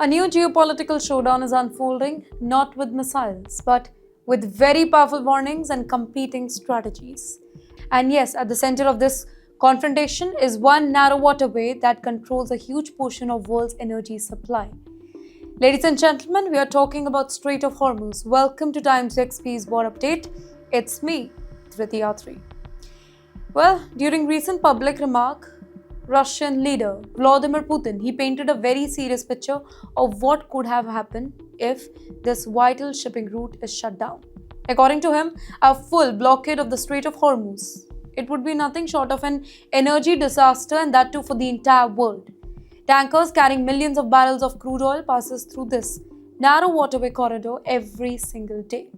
A new geopolitical showdown is unfolding, not with missiles, but with very powerful warnings and competing strategies. And yes, at the center of this confrontation is one narrow waterway that controls a huge portion of world's energy supply. Ladies and gentlemen, we are talking about Strait of Hormuz. Welcome to TimesXP's War Update. It's me, Dhriti Yatri. Well, during recent public remark, Russian leader Vladimir Putin, he painted a very serious picture of what could have happened if this vital shipping route is shut down. According to him, a full blockade of the Strait of Hormuz, it would be nothing short of an energy disaster, and that too for the entire world. Tankers carrying millions of barrels of crude oil passes through this narrow waterway corridor every single day.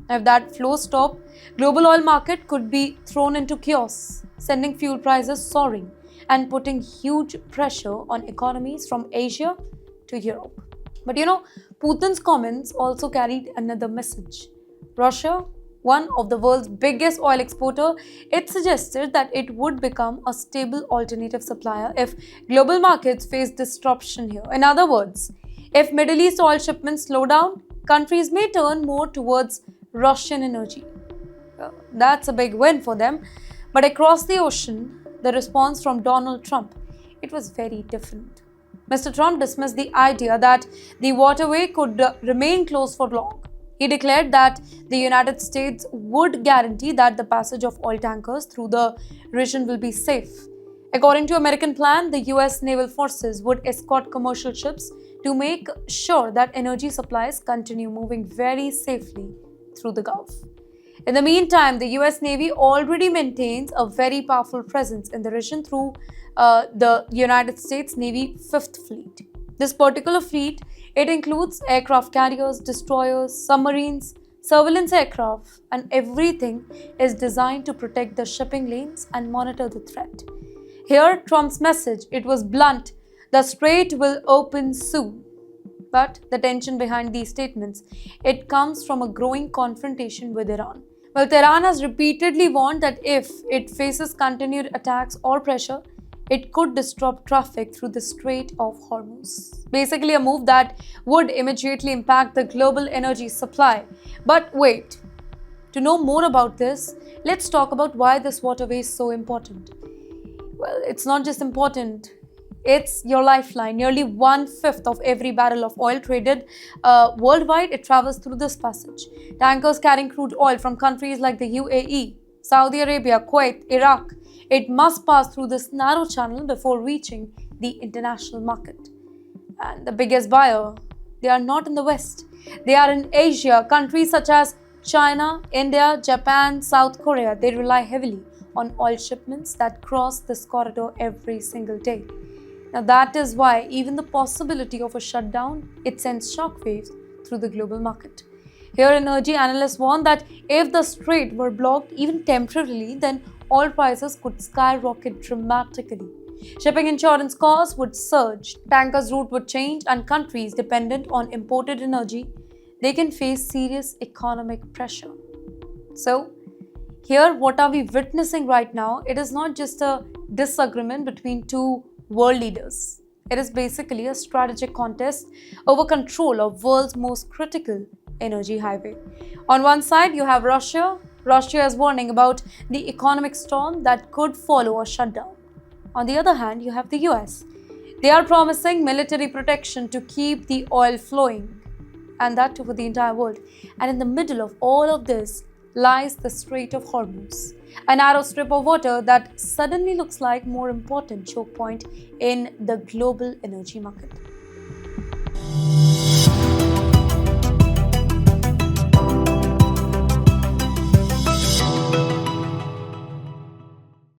If that flow stopped, global oil market could be thrown into chaos, sending fuel prices soaring and putting huge pressure on economies from Asia to Europe. But Putin's comments also carried another message. Russia, one of the world's biggest oil exporter, it suggested that it would become a stable alternative supplier if global markets face disruption here. In other words, if Middle East oil shipments slow down, countries may turn more towards Russian energy. That's a big win for them. But across the ocean, the response from Donald Trump, it was very different. Mr. Trump dismissed the idea that the waterway could remain closed for long. He declared that the United States would guarantee that the passage of oil tankers through the region will be safe. According to American plan, the U.S. naval forces would escort commercial ships to make sure that energy supplies continue moving very safely through the Gulf. In the meantime, the US Navy already maintains a very powerful presence in the region through the United States Navy 5th Fleet. This particular fleet, it includes aircraft carriers, destroyers, submarines, surveillance aircraft, and everything is designed to protect the shipping lanes and monitor the threat. Here, Trump's message, it was blunt: the strait will open soon. But the tension behind these statements, it comes from a growing confrontation with Iran. Well, Tehran has repeatedly warned that if it faces continued attacks or pressure, it could disrupt traffic through the Strait of Hormuz. Basically, a move that would immediately impact the global energy supply. But wait, to know more about this, let's talk about why this waterway is so important. Well, it's not just important. It's your lifeline. Nearly 1/5 of every barrel of oil traded worldwide, it travels through this passage. Tankers carrying crude oil from countries like the UAE, Saudi Arabia, Kuwait, Iraq, it must pass through this narrow channel before reaching the international market. And the biggest buyer, they are not in the West. They are in Asia. Countries such as China, India, Japan, South Korea, they rely heavily on oil shipments that cross this corridor every single day. Now that is why even the possibility of a shutdown, it sends shockwaves through the global market. Here, energy analysts warn that if the strait were blocked even temporarily, then oil prices could skyrocket dramatically. Shipping insurance costs would surge, tankers' route would change, and countries dependent on imported energy, they can face serious economic pressure. So, here what are we witnessing right now? It is not just a disagreement between two world leaders. It is basically a strategic contest over control of world's most critical energy highway. On one side, you have Russia. Russia is warning about the economic storm that could follow a shutdown. On the other hand, you have the US. They are promising military protection to keep the oil flowing, and that too for the entire world. And in the middle of all of this lies the Strait of Hormuz, a narrow strip of water that suddenly looks like more important choke point in the global energy market.